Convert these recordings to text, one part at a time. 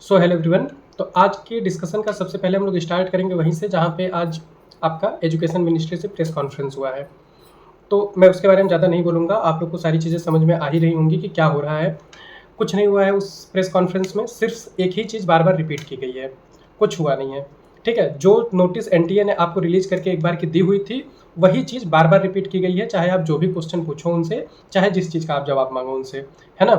So hello everyone. तो आज के डिस्कशन का सबसे पहले हम लोग स्टार्ट करेंगे वहीं से जहाँ पे आज आपका एजुकेशन मिनिस्ट्री से प्रेस कॉन्फ्रेंस हुआ है। तो मैं उसके बारे में ज़्यादा नहीं बोलूँगा, आप लोग को सारी चीज़ें समझ में आ ही रही होंगी कि क्या हो रहा है। कुछ नहीं हुआ है उस प्रेस कॉन्फ्रेंस में, सिर्फ एक ही चीज़ बार बार रिपीट की गई है, कुछ हुआ नहीं है। ठीक है, जो नोटिस एनटीए ने आपको रिलीज करके एक बार की दी हुई थी, वही चीज़ बार बार रिपीट की गई है, चाहे आप जो भी क्वेश्चन पूछो उनसे, चाहे जिस चीज़ का आप जवाब मांगो उनसे, है ना।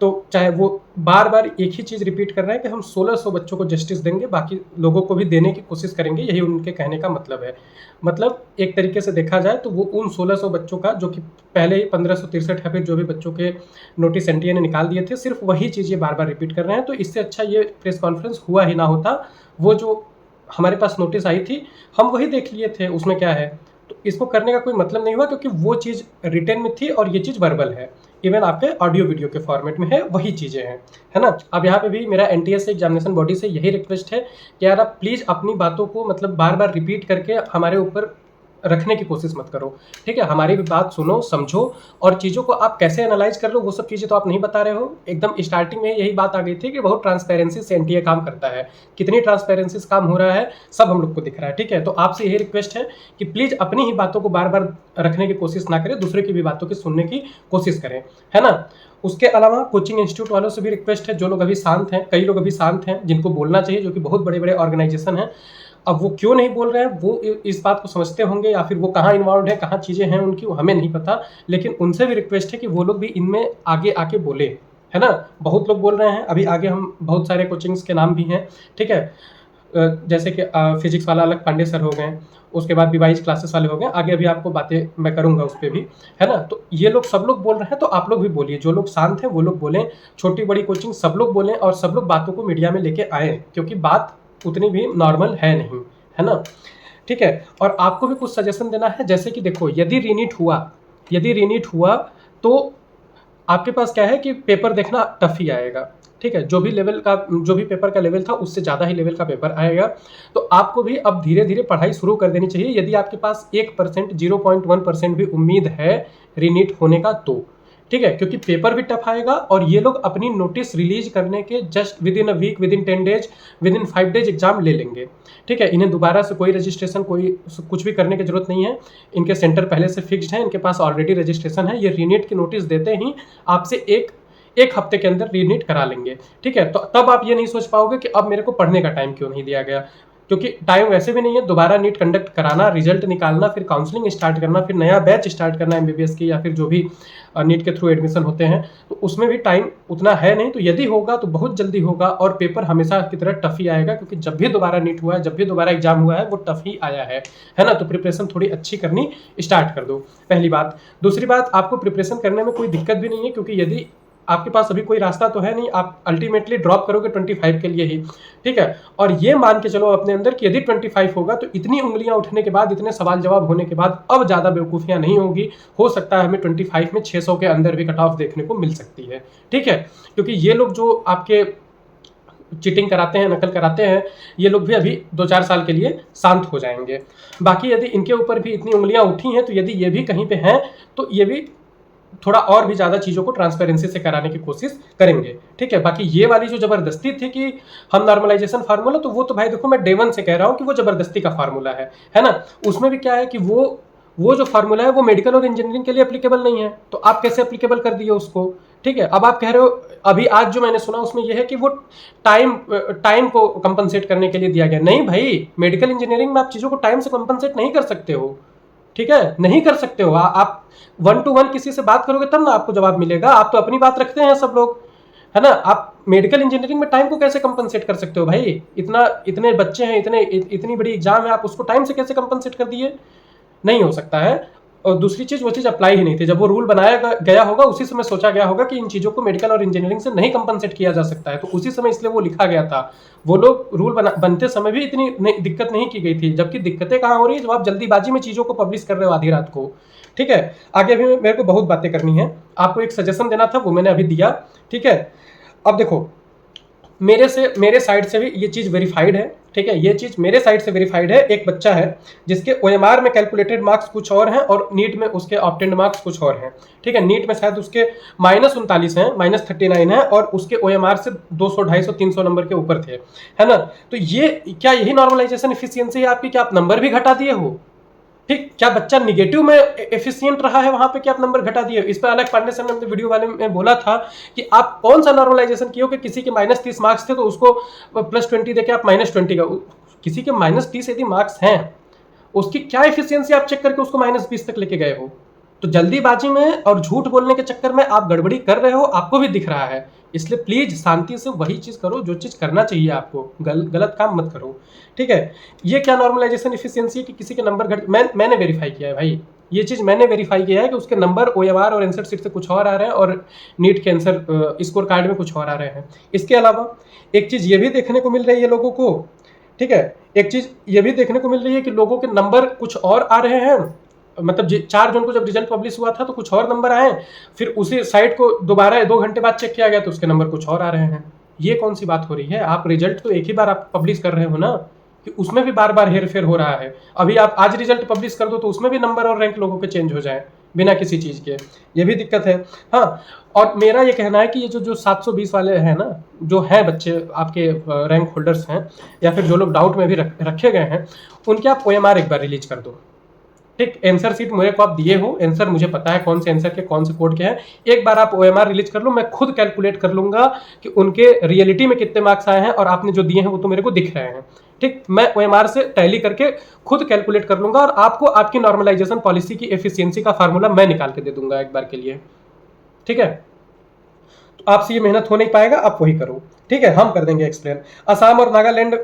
तो चाहे वो बार बार एक ही चीज़ रिपीट कर रहे हैं कि हम 1600 बच्चों को जस्टिस देंगे, बाकी लोगों को भी देने की कोशिश करेंगे, यही उनके कहने का मतलब है। मतलब एक तरीके से देखा जाए तो वो उन 1600 बच्चों का, जो कि पहले ही 1563 या फिर जो भी बच्चों के नोटिस एनटीए ने निकाल दिए थे, सिर्फ वही चीज़ ये बार बार रिपीट कर रहे हैं। तो इससे अच्छा ये प्रेस कॉन्फ्रेंस हुआ ही ना होता। वो जो हमारे पास नोटिस आई थी हम वही देख लिए थे, उसमें क्या है। तो इसको करने का कोई मतलब नहीं हुआ, क्योंकि वो चीज़ रिटन में थी और ये चीज़ वर्बल है, इवन आपके ऑडियो वीडियो के फॉर्मेट में है, वही चीज़ें हैं, है ना। अब यहाँ पे भी मेरा एनटीएस एग्जामिनेशन बॉडी से यही रिक्वेस्ट है कि यार आप प्लीज़ अपनी बातों को मतलब बार बार रिपीट करके हमारे ऊपर रखने की कोशिश मत करो। ठीक है, हमारी भी बात सुनो, समझो, और चीज़ों को आप कैसे एनालाइज कर लो वो सब चीज़ें तो आप नहीं बता रहे हो। एकदम स्टार्टिंग में यही बात आ गई थी कि बहुत ट्रांसपेरेंसी से एनटीए काम करता है, कितनी ट्रांसपेरेंसी से काम हो रहा है सब हम लोग को दिख रहा है। ठीक है, तो आपसे यही रिक्वेस्ट है कि प्लीज़ अपनी ही बातों को बार बार रखने की कोशिश ना करें, दूसरे की भी बातों की सुनने की कोशिश करें, है ना। उसके अलावा कोचिंग इंस्टीट्यूट वालों से भी रिक्वेस्ट है, जो लोग अभी शांत हैं, कई लोग अभी शांत हैं जिनको बोलना चाहिए, जो कि बहुत बड़े बड़े ऑर्गेनाइजेशन हैं, अब वो क्यों नहीं बोल रहे हैं, वो इस बात को समझते होंगे, या फिर वो कहाँ इन्वॉल्व है, कहाँ चीज़ें हैं उनकी, वो हमें नहीं पता। लेकिन उनसे भी रिक्वेस्ट है कि वो लोग भी इनमें आगे आके बोले, है ना। बहुत लोग बोल रहे हैं, अभी आगे हम बहुत सारे कोचिंग्स के नाम भी हैं। ठीक है, जैसे कि फिजिक्स वाला अलग पांडे सर हो गए, उसके बाद बीवाइज क्लासेस वाले हो गए, आगे अभी आपको बातें मैं करूंगा उस पर भी, है ना। तो ये लोग सब लोग बोल रहे हैं, तो आप लोग भी बोलिए, जो लोग शांत हैं वो लोग बोलें, छोटी बड़ी कोचिंग सब लोग बोलें, और सब लोग बातों को मीडिया में लेके आए, क्योंकि बात उतनी भी नॉर्मल है नहीं, है ना। ठीक है, और आपको भी कुछ सजेशन देना है, जैसे कि देखो, यदि रीनीट हुआ तो आपके पास क्या है कि पेपर देखना टफ ही आएगा। ठीक है, जो भी पेपर का लेवल था उससे ज़्यादा ही लेवल का पेपर आएगा। तो आपको भी अब धीरे धीरे पढ़ाई शुरू कर देनी चाहिए, यदि आपके पास 1%, 0.1% भी उम्मीद है रीनीट होने का तो। ठीक है, क्योंकि पेपर भी टफ आएगा, और ये लोग अपनी नोटिस रिलीज करने के just within a week, within 10 days, within 5 days exam ले लेंगे। ठीक है, इन्हें दोबारा से कोई रजिस्ट्रेशन, कोई कुछ भी करने की जरूरत नहीं है। इनके सेंटर पहले से फिक्स्ड है, इनके पास ऑलरेडी रजिस्ट्रेशन है, ये रीनीट की नोटिस देते ही आपसे एक हफ्ते के अंदर रीनीट करा लेंगे। ठीक है, तो तब आप ये नहीं सोच पाओगे कि अब मेरे को पढ़ने का टाइम क्यों नहीं दिया गया, क्योंकि टाइम वैसे भी नहीं है। दोबारा नीट कंडक्ट कराना, रिजल्ट निकालना, फिर काउंसलिंग स्टार्ट करना, फिर नया बैच स्टार्ट करना एमबीबीएस की, या फिर जो भी नीट के थ्रू एडमिशन होते हैं, तो उसमें भी टाइम उतना है नहीं। तो यदि होगा तो बहुत जल्दी होगा, और पेपर हमेशा की तरह टफ ही आएगा, क्योंकि जब भी दोबारा नीट हुआ है, जब भी दोबारा एग्जाम हुआ है, वो टफ ही आया है ना। तो प्रिपरेशन थोड़ी अच्छी करनी स्टार्ट कर दो, पहली बात। दूसरी बात, आपको प्रिपरेशन करने में कोई दिक्कत भी नहीं है, क्योंकि यदि आपके पास अभी कोई रास्ता तो है नहीं, आप अल्टीमेटली ड्रॉप करोगे 25 के लिए ही। ठीक है, और ये मान के चलो अपने अंदर कि यदि 25 होगा तो इतनी उंगलियां उठने के बाद, इतने सवाल जवाब होने के बाद अब ज़्यादा बेवकूफ़ियां नहीं होगी। हो सकता है हमें 25 में 600 के अंदर भी कट ऑफ देखने को मिल सकती है। ठीक है, क्योंकि ये लोग जो आपके चीटिंग कराते हैं, नकल कराते हैं, ये लोग भी अभी 2-4 साल के लिए शांत हो जाएंगे। बाकी यदि इनके ऊपर भी इतनी उंगलियां उठी हैं, तो यदि ये भी कहीं पे हैं, तो ये भी थोड़ा और भी ज़्यादा चीज़ों को ट्रांसपेरेंसी से कराने की कोशिश करेंगे। ठीक है, बाकी ये वाली जो ज़बरदस्ती थी कि हम नॉर्मलाइजेशन फार्मूला, तो वो तो भाई देखो, मैं डे वन से कह रहा हूँ कि वो ज़बरदस्ती का फार्मूला है ना। उसमें भी क्या है कि वो जो फार्मूला है वो मेडिकल और इंजीनियरिंग के लिए एप्लीकेबल नहीं है, तो आप कैसे एप्लीकेबल कर दिए उसको। ठीक है, अब आप कह रहे हो, अभी आज जो मैंने सुना उसमें यह है कि वो टाइम को कंपनसेट करने के लिए दिया गया। नहीं भाई, मेडिकल इंजीनियरिंग में आप चीज़ों को टाइम से कंपनसेट नहीं कर सकते हो। ठीक है, नहीं कर सकते हो। आप 1 to 1 किसी से बात करोगे तब ना आपको जवाब मिलेगा। आप तो अपनी बात रखते हैं सब लोग, है ना। आप मेडिकल इंजीनियरिंग में टाइम को कैसे कंपनसेट कर सकते हो भाई। इतने बच्चे हैं, इतनी बड़ी एग्जाम है, आप उसको टाइम से कैसे कंपनसेट कर दिए। नहीं हो सकता है। और दूसरी चीज, वो चीज अप्लाई ही नहीं थी। जब वो रूल बनाया गया होगा उसी समय सोचा गया होगा कि इन चीजों को मेडिकल और इंजीनियरिंग से नहीं कंपनसेट किया जा सकता है, तो उसी समय इसलिए वो लिखा गया था। वो लोग रूल बनते समय भी इतनी दिक्कत नहीं की गई थी, जबकि दिक्कतें कहाँ हो रही है जब आप जल्दीबाजी में चीजों को पब्लिश कर रहे हो आधी रात को। ठीक है, आगे भी मेरे को बहुत बातें करनी है, आपको एक सजेशन देना था वो मैंने अभी दिया। ठीक है, अब देखो, मेरे साइड से भी ये चीज़ वेरीफाइड है, ठीक है, ये चीज़ मेरे साइड से वेरीफाइड है। एक बच्चा है जिसके ओएमआर में कैलकुलेटेड मार्क्स कुछ और हैं और नीट में उसके ऑब्टेन्ड मार्क्स कुछ और हैं, ठीक है। नीट में शायद उसके -39 हैं, -39 है और उसके ओएमआर से 200, 250, 300 नंबर के ऊपर थे, है ना। तो ये क्या यही नॉर्मलाइजेशन एफिशिएंसी है आपकी कि आप नंबर भी घटा दिए हो? ठीक, क्या बच्चा निगेटिव में एफिशिएंट रहा है वहां पे कि आप नंबर घटा दिए? इस पर अलग पांडे सर ने अपने वीडियो वाले में बोला था कि आप कौन सा नॉर्मलाइजेशन किए हो कि किसी के -30 मार्क्स थे तो उसको +20 देके आप -20 का, किसी के -30 यदि मार्क्स हैं उसकी क्या एफिशिएंसी आप चेक करके उसको -20 तक लेके गए हो? तो जल्दीबाजी में और झूठ बोलने के चक्कर में आप गड़बड़ी कर रहे हो, आपको भी दिख रहा है। इसलिए प्लीज शांति से वही चीज करो जो चीज करना चाहिए आपको, गलत काम मत करो, ठीक है। ये क्या नॉर्मलाइजेशन एफिशिएंसी है कि किसी के नंबर घट, मैंने वेरीफाई किया है भाई, ये चीज मैंने वेरीफाई किया है कि उसके नंबर ओएमआर और आंसर शीट से कुछ और आ रहे हैं और नीट के आंसर स्कोर कार्ड में कुछ और आ रहे हैं। इसके अलावा एक चीज ये भी देखने को मिल रही है लोगों को, ठीक है, एक चीज ये भी देखने को मिल रही है कि लोगों के नंबर कुछ और आ रहे हैं। मतलब 4 जून को जब रिजल्ट पब्लिश हुआ था तो कुछ और नंबर आए, फिर उसी साइट को दोबारा 2 घंटे बाद चेक किया गया तो उसके नंबर कुछ और आ रहे हैं। ये कौन सी बात हो रही है? आप रिजल्ट तो एक ही बार आप पब्लिश कर रहे हो ना, कि उसमें भी बार बार हेर फेर हो रहा है। अभी आप आज रिजल्ट पब्लिश कर दो तो उसमें भी नंबर और रैंक लोगों के चेंज हो जाए बिना किसी चीज के, ये भी दिक्कत है। हाँ, और मेरा ये कहना है कि ये जो 720 वाले हैं ना, जो हैं बच्चे आपके रैंक होल्डर्स हैं या फिर जो लोग डाउट में भी रखे गए हैं, उनके आप ओएमआर एक बार रिलीज कर दो, ठीक। आंसर सीट मेरे को आप दिए हो, आंसर मुझे पता है कौन से आंसर के कौन से कोड के हैं, एक बार आप ओएमआर रिलीज कर लो, मैं खुद कैलकुलेट कर लूंगा कि उनके रियलिटी में कितने मार्क्स आए हैं और आपने जो दिए हैं वो तो मेरे को दिख रहे हैं, ठीक। मैं ओएमआर से टैली करके खुद कैलकुलेट कर लूंगा और आपको आपकी नॉर्मलाइजेशन पॉलिसी की एफिशिएंसी का फार्मूला मैं निकाल के दे दूंगा एक बार के लिए, ठीक है। तो आपसे ये मेहनत हो नहीं पाएगा, आप वही करो, ठीक है, हम कर देंगे एक्सप्लेन। असम और नागालैंड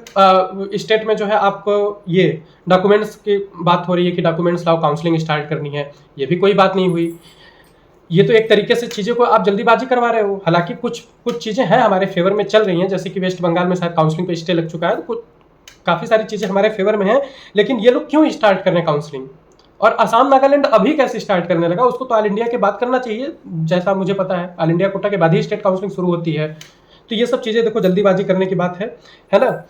स्टेट में जो है आपको ये डॉक्यूमेंट्स की बात हो रही है कि डॉक्यूमेंट्स लाओ, काउंसलिंग स्टार्ट करनी है, ये भी कोई बात नहीं हुई। ये तो एक तरीके से चीज़ों को आप जल्दीबाजी करवा रहे हो। हालांकि कुछ चीज़ें हैं हमारे फेवर में चल रही हैं, जैसे कि वेस्ट बंगाल में शायद काउंसलिंग पे स्टे लग चुका है, तो कुछ काफ़ी सारी चीज़ें हमारे फेवर में हैं, लेकिन ये लोग क्यों स्टार्ट कर रहे हैं काउंसलिंग? और असम नागालैंड अभी कैसे स्टार्ट करने लगा? उसको तो ऑल इंडिया के बाद करना चाहिए, जैसा मुझे पता है ऑल इंडिया कोटा के बाद ही स्टेट काउंसलिंग शुरू होती है। तो ये सब चीज़ें देखो जल्दीबाजी करने की बात है ना।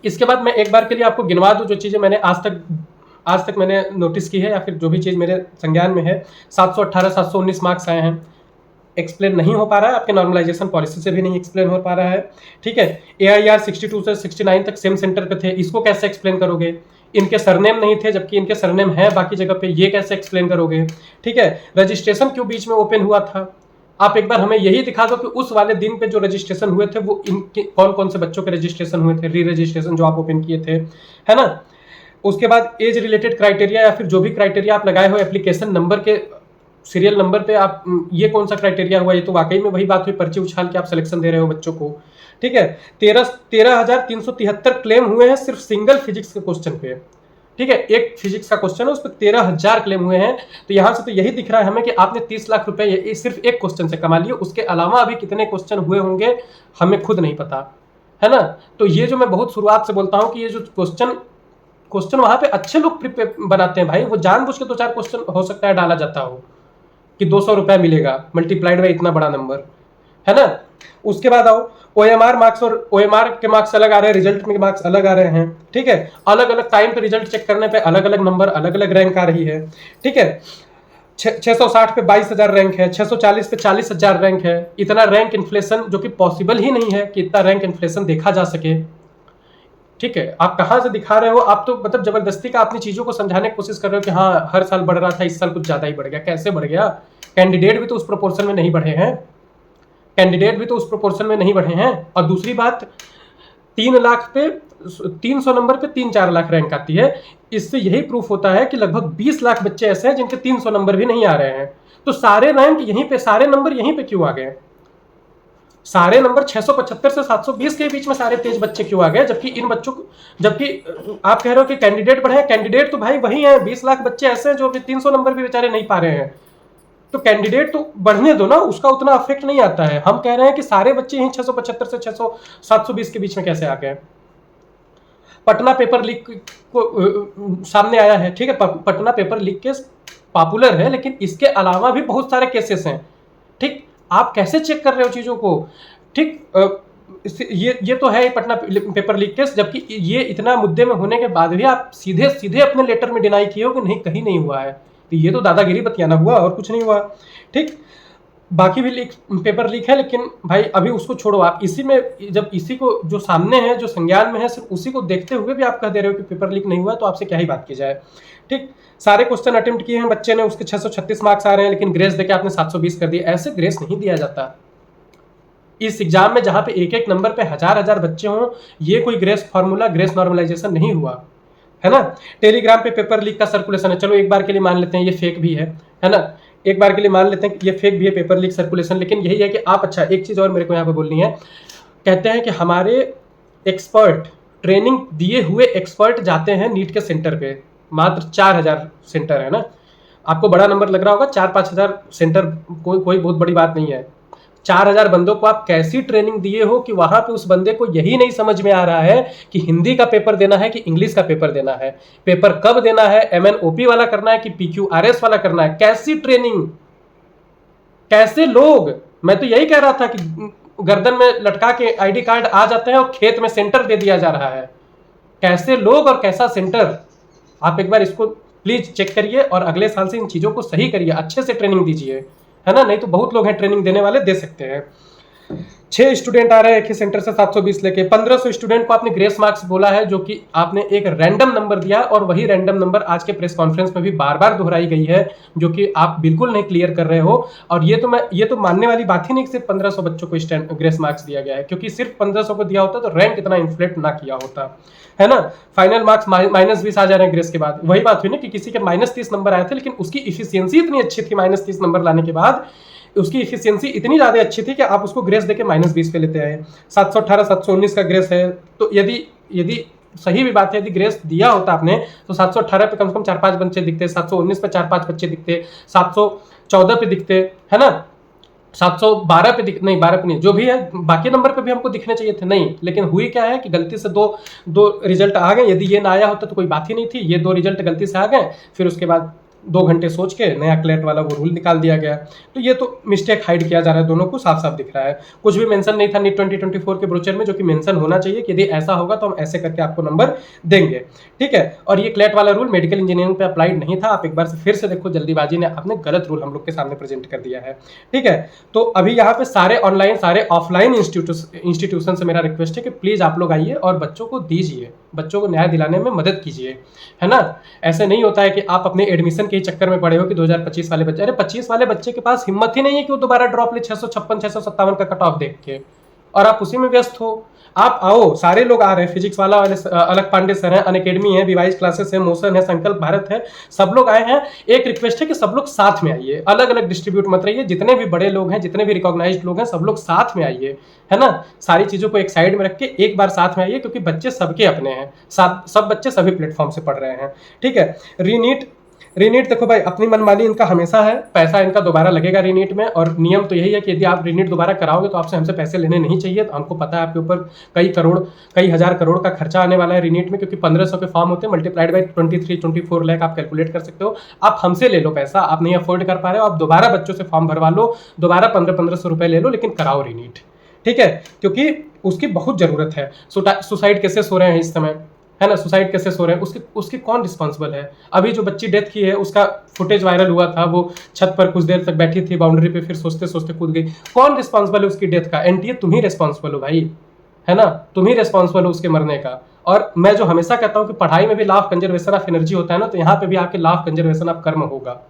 इसके बाद मैं एक बार के लिए आपको गिनवा दूं जो चीज़ें मैंने आज तक मैंने नोटिस की है या फिर जो भी चीज़ मेरे संज्ञान में है। 718 719 मार्क्स आए हैं, एक्सप्लेन नहीं हो पा रहा है, आपके नॉर्मलाइजेशन पॉलिसी से भी नहीं एक्सप्लेन हो पा रहा है, ठीक है। AIR 62 से 69 तक सेम सेंटर पे थे, इसको कैसे एक्सप्लेन करोगे? इनके सरनेम नहीं थे जबकि इनके सरनेम है बाकी जगह पे, ये कैसे एक्सप्लेन करोगे? ठीक है। रजिस्ट्रेशन क्यों बीच में ओपन हुआ था? आप एक बार हमें यही दिखा दो कि उस वाले दिन पे जो रजिस्ट्रेशन हुए थे वो इनके कौन कौन से बच्चों के रजिस्ट्रेशन हुए थे, री रजिस्ट्रेशन जो आप ओपन किए थे, है ना। उसके बाद एज रिलेटेड क्राइटेरिया या फिर जो भी क्राइटेरिया आप लगाए हो एप्लीकेशन नंबर के सीरियल नंबर पे, आप ये कौन सा क्राइटेरिया हुआ? ये तो वाकई में वही बात हुई पर्ची उछाल के आप सिलेक्शन दे रहे हो बच्चों को, ठीक है। 13,373 क्लेम हुए हैं सिर्फ सिंगल फिजिक्स के क्वेश्चन पे, ठीक है। एक फिजिक्स का क्वेश्चन है उस पर 13,000 क्लेम हुए हैं। तो यहां से तो यही दिख रहा है हमें कि आपने 30 लाख रुपए सिर्फ एक क्वेश्चन से कमा लिए, उसके अलावा अभी कितने क्वेश्चन हुए होंगे हमें खुद नहीं पता, है ना। तो ये जो मैं बहुत शुरुआत से बोलता हूँ कि ये जो क्वेश्चन वहां पे अच्छे लोग बनाते हैं भाई, वो जानबूझ के 2-4 क्वेश्चन हो सकता है डाला जाता हो कि 200 रुपया मिलेगा मल्टीप्लाइड बाय इतना बड़ा नंबर, है ना। उसके बाद आओ ओएमआर मार्क्स, और ओएमआर के मार्क्स अलग आ रहे हैं, रिजल्ट में मार्क्स अलग आ रहे हैं, ठीक है। अलग अलग टाइम पे रिजल्ट चेक करने पे अलग अलग नंबर, अलग अलग रैंक आ रही है, ठीक है। 660 पे 22,000 रैंक है, 640 पे 40,000 रैंक है। इतना रैंक इन्फ्लेशन जो कि पॉसिबल ही नहीं है कि इतना रैंक इन्फ्लेशन देखा जा सके, ठीक है। आप कहाँ से दिखा रहे हो? आप तो मतलब जबरदस्ती का अपनी चीजों को समझाने की कोशिश कर रहे हो कि हाँ हर साल बढ़ रहा था, इस साल कुछ ज्यादा ही बढ़ गया। कैसे बढ़ गया? कैंडिडेट भी तो उस प्रोपोर्शन में नहीं बढ़े हैं, कैंडिडेट भी तो उस प्रोपोर्शन में नहीं बढ़े हैं। और दूसरी बात, 3 लाख पे 300 नंबर पे 3-4 लाख रैंक आती है। इससे यही प्रूफ होता है कि लगभग 20 लाख बच्चे ऐसे हैं जिनके 300 नंबर भी नहीं आ रहे हैं। तो सारे रैंक यहीं पे, सारे नंबर यहीं पे क्यों आ गए? सारे नंबर 675 से 720 के बीच में सारे तेज बच्चे क्यों आ गए? जबकि इन बच्चों को, जबकि आप कह रहे हो कि कैंडिडेट बढ़े, कैंडिडेट तो भाई वही है, 20 लाख बच्चे ऐसे हैं जो अभी 300 नंबर भी बेचारे नहीं पा रहे हैं। तो कैंडिडेट तो बढ़ने दो ना, उसका उतना अफेक्ट नहीं आता है। हम कह रहे हैं कि सारे बच्चे यहीं 675 से 720 के बीच में कैसे आ गए। पटना पेपर लीक को सामने आया है, ठीक है। Patna paper leak case popular है, लेकिन इसके अलावा भी बहुत सारे केसेस हैं, ठीक। आप कैसे चेक कर रहे हो चीजों को, ठीक। ये तो है ही पटना पेपर लीक केस, जबकि ये इतना मुद्दे में होने के बाद भी आप सीधे सीधे अपने लेटर में डिनाई किए हो कि नहीं, कहीं नहीं हुआ है। तो ये तो दादागिरी बतियाना हुआ और कुछ नहीं हुआ। ठीक, बाकी भी लीक पेपर लीक है, लेकिन भाई अभी उसको छोड़ो। आप इसी में, जब इसी को जो सामने है, जो संज्ञान में है, सिर्फ उसी को देखते हुए भी आप कह दे रहे हो कि पेपर लीक नहीं हुआ, तो आपसे क्या ही बात की जाए। ठीक, सारे क्वेश्चन अटेम्प्ट किए हैं बच्चे ने, उसके 636 मार्क्स आ रहे हैं, लेकिन ग्रेस देके आपने 720 कर दिए। ऐसे ग्रेस नहीं दिया जाता। इस एग्जाम में जहां पे एक एक नंबर पे हजार हजार बच्चे हों, ये कोई ग्रेस फॉर्मूला, ग्रेस नॉर्मलाइजेशन नहीं हुआ है ना। टेलीग्राम पे पेपर लीक का सर्कुलेशन है, चलो एक बार के लिए मान लेते हैं ये फेक भी है ना, एक बार के लिए मान लेते हैं कि ये फेक भी है पेपर लीक सर्कुलेशन। लेकिन यही है कि आप, अच्छा एक चीज और मेरे को यहाँ पे बोलनी है, कहते हैं कि हमारे एक्सपर्ट, ट्रेनिंग दिए हुए एक्सपर्ट जाते हैं नीट के सेंटर पे, मात्र 4000 सेंटर है ना। आपको बड़ा नंबर लग रहा होगा, 4-5 हजार सेंटर कोई बहुत बड़ी बात नहीं है। 4000 बंदों को आप कैसी ट्रेनिंग दिए हो कि वहां पे उस बंदे को यही नहीं समझ में आ रहा है कि हिंदी का पेपर देना है कि इंग्लिश का पेपर देना है, पेपर कब देना है, MNOP वाला करना है कि PQRS वाला करना है। कैसी ट्रेनिंग, कैसे लोग। मैं तो यही कह रहा था कि गर्दन में लटका के ID कार्ड आ जाते हैं और खेत में सेंटर दे दिया जा रहा है। कैसे लोग और कैसा सेंटर। आप एक बार इसको प्लीज चेक करिए और अगले साल से इन चीजों को सही करिए, अच्छे से ट्रेनिंग दीजिए, है ना। नहीं तो बहुत लोग हैं ट्रेनिंग देने वाले, दे सकते हैं। 6 स्टूडेंट आ रहे हैं एक ही सेंटर से 720 लेके। 1500 स्टूडेंट को आपने ग्रेस मार्क्स बोला है, जो कि आपने एक रैंडम नंबर दिया, और वही रैंडम नंबर आज के प्रेस कॉन्फ्रेंस में भी बार बार दोहराई गई है, जो कि आप बिल्कुल नहीं क्लियर कर रहे हो। और ये तो मानने वाली बात ही नहीं कि सिर्फ 1500 बच्चों को ग्रेस मार्क्स दिया गया है, क्योंकि सिर्फ 1500 को दिया होता तो रैंक इतना इन्फ्लेट ना किया होता, है ना। फाइनल मार्क्स -20 आ जा रहे हैं ग्रेस के बाद। वही बात हुई ना कि किसी के -30 नंबर आए थे, लेकिन उसकी इफिशियंसी इतनी अच्छी थी, -30 नंबर लाने के बाद उसकी इफिशियंसी इतनी ज्यादा अच्छी थी कि आप उसको ग्रेस देके -20 पे लेते आए। 718 719 का ग्रेस है, तो यदि सही भी बात है, यदि ग्रेस दिया होता आपने तो 718 पे कम से कम 4-5 बच्चे दिखते, 719 पे 4-5 बच्चे दिखते, 714 पे दिखते, है ना, 712 पे नहीं, 12 पे नहीं, जो भी है बाकी नंबर पे भी हमको दिखने चाहिए थे, नहीं। लेकिन हुई क्या है कि गलती से दो रिजल्ट आ गए। यदि ये ना आया होता तो कोई बात ही नहीं थी। ये 2 रिजल्ट गलती से आ गए, फिर उसके बाद 2 घंटे सोच के नया क्लेट वाला वो रूल निकाल दिया गया। तो ये तो मिस्टेक हाइड किया जा रहा है, दोनों को साफ साफ दिख रहा है। कुछ भी मेंशन नहीं था नीट 2024 के ब्रोचर में, जो कि मेंशन होना चाहिए कि यदि ऐसा होगा तो हम ऐसे करके आपको नंबर देंगे, ठीक है। और ये क्लेट वाला रूल मेडिकल इंजीनियरिंग पे अप्लाइड नहीं था। आप एक बार से फिर से देखो, जल्दीबाजी ने आपने गलत रूल हम लोग के सामने प्रेजेंट कर दिया है, ठीक है। तो अभी यहाँ पे सारे ऑनलाइन, सारे ऑफलाइन इंस्टीट्यूशन से मेरा रिक्वेस्ट है कि प्लीज आप लोग आइए और बच्चों को दीजिए, बच्चों को न्याय दिलाने में मदद कीजिए, है ना। ऐसे नहीं होता है कि आप अपने एडमिशन के चक्कर में पड़े हो कि 2025 वाले बच्चे, अरे 25 वाले बच्चे के पास हिम्मत ही नहीं है कि वो दोबारा ड्रॉप ले 656 657 का कट ऑफ देख के, और आप उसी में व्यस्त हो। आप आओ, सारे लोग आ रहे हैं, फिजिक्स वाला वाले अलग पांडे सर हैं, अनअकैडमी है, विवाइज क्लासेस है, मोशन है, संकल्प भारत है, सब लोग आए हैं। एक रिक्वेस्ट है कि सब लोग साथ में आइए, अलग अलग डिस्ट्रीब्यूट मत रहिए। जितने भी बड़े लोग हैं, जितने भी रिकॉग्नाइज्ड लोग हैं, सब लोग साथ में आइए, है ना। सारी चीजों को एक साइड में रख के एक बार साथ में आइए, क्योंकि बच्चे सबके अपने हैं, सब बच्चे सभी प्लेटफॉर्म से पढ़ रहे हैं, ठीक है। रीनीट देखो भाई, अपनी मनमानी इनका हमेशा है, पैसा इनका दोबारा लगेगा रीनीट में, और नियम तो यही है कि यदि आप रीनीट दोबारा कराओगे तो आपसे हमसे पैसे लेने नहीं चाहिए। तो हमको पता है आपके ऊपर कई हजार करोड़ का खर्चा आने वाला है रीनीट में, क्योंकि 1500 के फॉर्म होते हैं, मल्टीप्लाइड बाई 23-24 लाख आप कैलकुलेट कर सकते हो। आप हमसे ले लो पैसा, आप नहीं अफोर्ड कर पा रहे हो, आप दोबारा बच्चों से फॉर्म भरवा लो, दोबारा 1500 रुपए ले लो, लेकिन कराओ रीनीट, ठीक है, क्योंकि उसकी बहुत जरूरत है। सुसाइड केसेस हो रहे हैं इस समय, है ना, सुसाइड केसेस हो रहे हैं, उसकी कौन रिस्पॉन्सिबल है। अभी जो बच्ची डेथ की है उसका फुटेज वायरल हुआ था, वो छत पर कुछ देर तक बैठी थी बाउंड्री पे, फिर सोचते सोचते कूद गई। कौन रिस्पॉन्सिबल है उसकी डेथ का? NTA तुम ही रिस्पॉन्सिबल हो भाई, है ना, तुम ही रिस्पॉन्सिबल हो उसके मरने का। और मैं जो हमेशा कहता हूँ कि पढ़ाई में भी law of conservation of energy होता है ना, तो यहाँ पे भी आपके लॉ ऑफ कंजर्वेशन ऑफ कर्म होगा,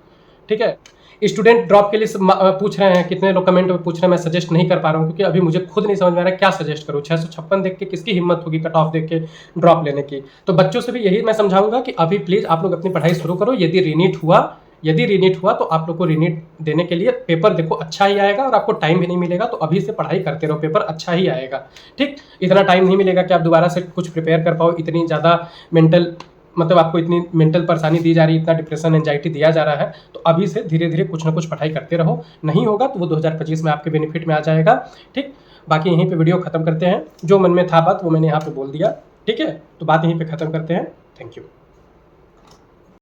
ठीक है। स्टूडेंट ड्रॉप के लिए पूछ रहे हैं, कितने लोग कमेंट में पूछ रहे हैं, मैं सजेस्ट नहीं कर पा रहा हूँ, क्योंकि अभी मुझे खुद नहीं समझ में आ रहा है क्या सजेस्ट करूँ। 656 देख के किसकी हिम्मत होगी कट ऑफ देख के ड्रॉप लेने की। तो बच्चों से भी यही मैं समझाऊंगा कि अभी प्लीज आप लोग अपनी पढ़ाई शुरू करो। यदि रीनीट हुआ तो आप लोग को रीनीट देने के लिए पेपर देखो अच्छा ही आएगा, और आपको टाइम भी नहीं मिलेगा, तो अभी से पढ़ाई करते रहो, पेपर अच्छा ही आएगा, ठीक। इतना टाइम नहीं मिलेगा कि आप दोबारा से कुछ प्रिपेयर कर पाओ, इतनी ज़्यादा मतलब आपको इतनी मेंटल परेशानी दी जा रही है, इतना डिप्रेशन एंजाइटी दिया जा रहा है। तो अभी से धीरे धीरे कुछ ना कुछ पढ़ाई करते रहो, नहीं होगा तो वो 2025 में आपके बेनिफिट में आ जाएगा, ठीक। बाकी यहीं पे वीडियो खत्म करते हैं, जो मन में था बात वो मैंने यहाँ पे बोल दिया, ठीक है। तो बात यहीं पे खत्म करते हैं, थैंक यू।